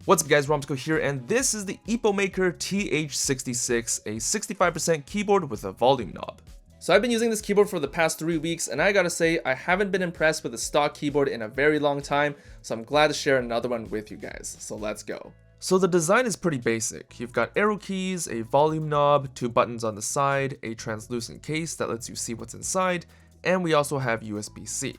What's up guys, Romsicle here, and this is the EPOMAKER TH66, a 65% keyboard with a volume knob. So I've been using this keyboard for the past 3 weeks, and I gotta say, I haven't been impressed with the stock keyboard in a very long time, so I'm glad to share another one with you guys, so let's go. So the design is pretty basic. You've got arrow keys, a volume knob, 2 buttons on the side, a translucent case that lets you see what's inside, and we also have USB-C.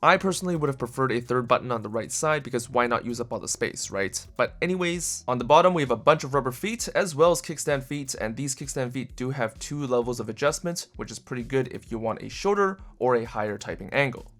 I personally would have preferred a third button on the right side because why not use up all the space, right? But anyways, on the bottom we have a bunch of rubber feet as well as kickstand feet, and these kickstand feet do have 2 levels of adjustment, which is pretty good if you want a shorter or a higher typing angle.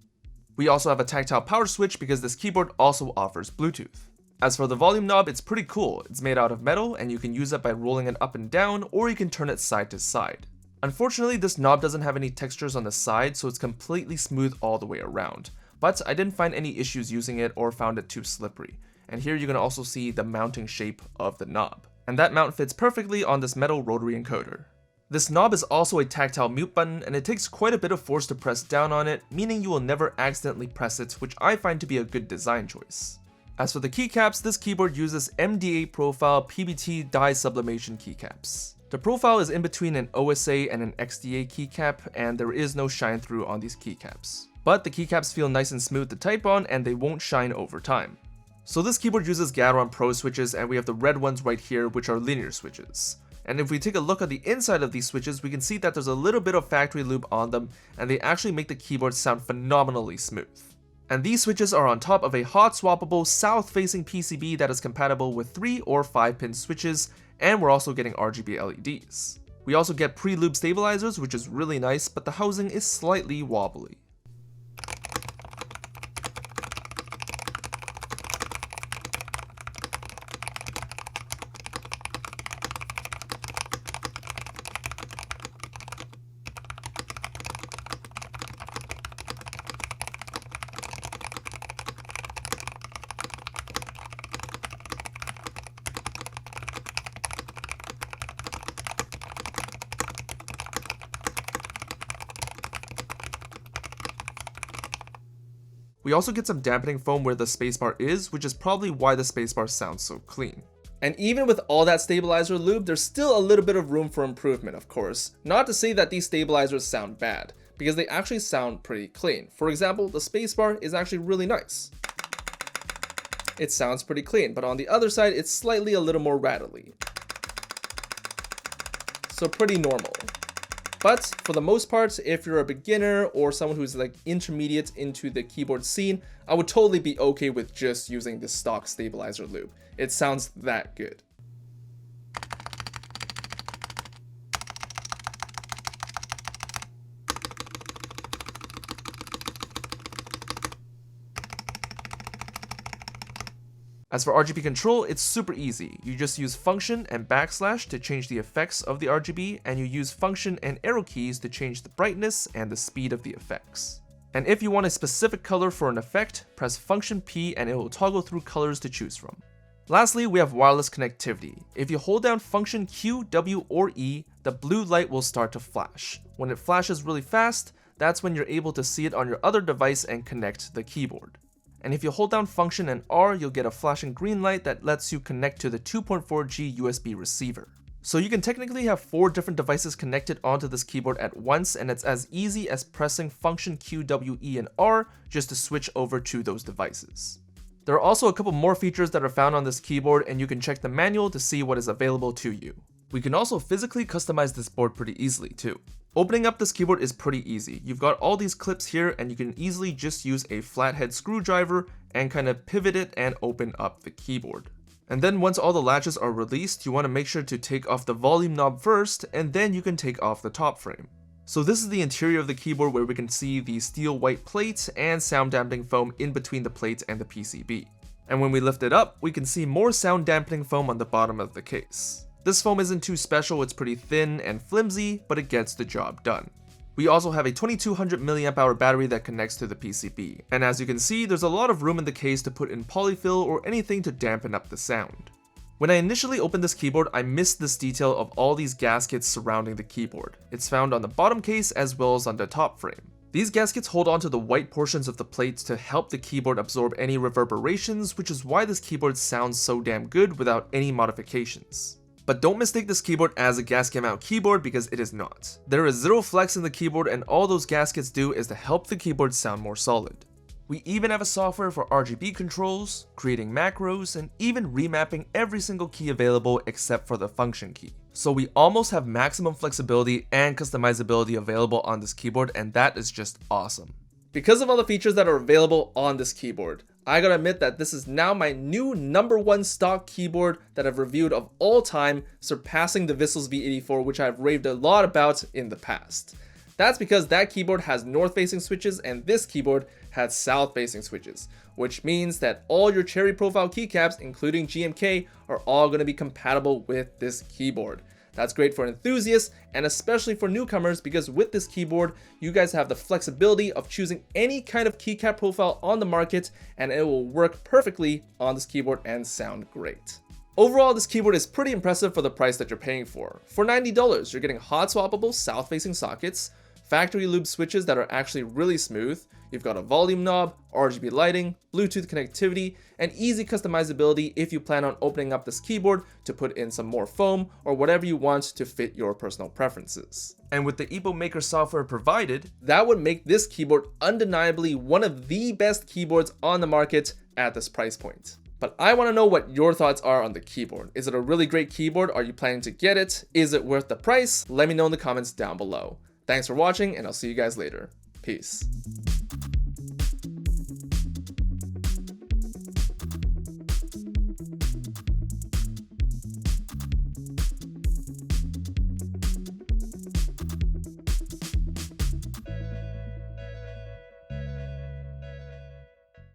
We also have a tactile power switch because this keyboard also offers Bluetooth. As for the volume knob, it's pretty cool. It's made out of metal and you can use it by rolling it up and down, or you can turn it side to side. Unfortunately, this knob doesn't have any textures on the side, so it's completely smooth all the way around. But I didn't find any issues using it or found it too slippery. And here you can also see the mounting shape of the knob. And that mount fits perfectly on this metal rotary encoder. This knob is also a tactile mute button, and it takes quite a bit of force to press down on it, meaning you will never accidentally press it, which I find to be a good design choice. As for the keycaps, this keyboard uses MDA profile PBT dye sublimation keycaps. The profile is in between an OSA and an XDA keycap, and there is no shine through on these keycaps. But the keycaps feel nice and smooth to type on, and they won't shine over time. So this keyboard uses Gateron Pro switches, and we have the red ones right here, which are linear switches. And if we take a look at the inside of these switches, we can see that there's a little bit of factory lube on them, and they actually make the keyboard sound phenomenally smooth. And these switches are on top of a hotswappable south-facing PCB that is compatible with 3 or 5 pin switches, and we're also getting RGB LEDs. We also get pre-lube stabilizers, which is really nice, but the housing is slightly wobbly. We also get some dampening foam where the spacebar is, which is probably why the spacebar sounds so clean. And even with all that stabilizer lube, there's still a little bit of room for improvement, of course. Not to say that these stabilizers sound bad, because they actually sound pretty clean. For example, the spacebar is actually really nice. It sounds pretty clean, but on the other side, it's slightly a little more rattly. So pretty normal. But for the most part, if you're a beginner or someone who's like intermediate into the keyboard scene, I would totally be okay with just using the stock stabilizer lube. It sounds that good. As for RGB control, it's super easy. You just use function and backslash to change the effects of the RGB, and you use function and arrow keys to change the brightness and the speed of the effects. And if you want a specific color for an effect, press function P and it will toggle through colors to choose from. Lastly, we have wireless connectivity. If you hold down function Q, W, or E, the blue light will start to flash. When it flashes really fast, that's when you're able to see it on your other device and connect the keyboard. And if you hold down function and R, you'll get a flashing green light that lets you connect to the 2.4G USB receiver. So you can technically have 4 different devices connected onto this keyboard at once, and it's as easy as pressing function Q, W, E, and R just to switch over to those devices. There are also a couple more features that are found on this keyboard, and you can check the manual to see what is available to you. We can also physically customize this board pretty easily too. Opening up this keyboard is pretty easy. You've got all these clips here, and you can easily just use a flathead screwdriver and kind of pivot it and open up the keyboard. And then once all the latches are released, you want to make sure to take off the volume knob first, and then you can take off the top frame. So this is the interior of the keyboard, where we can see the steel white plate and sound dampening foam in between the plate and the PCB. And when we lift it up, we can see more sound dampening foam on the bottom of the case. This foam isn't too special, it's pretty thin and flimsy, but it gets the job done. We also have a 2200 mAh battery that connects to the PCB, and as you can see, there's a lot of room in the case to put in polyfill or anything to dampen up the sound. When I initially opened this keyboard, I missed this detail of all these gaskets surrounding the keyboard. It's found on the bottom case as well as on the top frame. These gaskets hold onto the white portions of the plates to help the keyboard absorb any reverberations, which is why this keyboard sounds so damn good without any modifications. But don't mistake this keyboard as a gasket mount keyboard because it is not. There is zero flex in the keyboard and all those gaskets do is to help the keyboard sound more solid. We even have a software for RGB controls, creating macros, and even remapping every single key available except for the function key. So we almost have maximum flexibility and customizability available on this keyboard, and that is just awesome. Because of all the features that are available on this keyboard, I gotta admit that this is now my new #1 stock keyboard that I've reviewed of all time, surpassing the Vissels V84, which I've raved a lot about in the past. That's because that keyboard has north-facing switches and this keyboard has south-facing switches, which means that all your cherry profile keycaps, including GMK, are all going to be compatible with this keyboard. That's great for enthusiasts and especially for newcomers because with this keyboard, you guys have the flexibility of choosing any kind of keycap profile on the market and it will work perfectly on this keyboard and sound great. Overall, this keyboard is pretty impressive for the price that you're paying for. For $90, you're getting hot swappable south-facing sockets, factory lube switches that are actually really smooth, you've got a volume knob, RGB lighting, Bluetooth connectivity, and easy customizability if you plan on opening up this keyboard to put in some more foam or whatever you want to fit your personal preferences. And with the EPOMAKER software provided, that would make this keyboard undeniably one of the best keyboards on the market at this price point. But I want to know what your thoughts are on the keyboard. Is it a really great keyboard? Are you planning to get it? Is it worth the price? Let me know in the comments down below. Thanks for watching, and I'll see you guys later. Peace.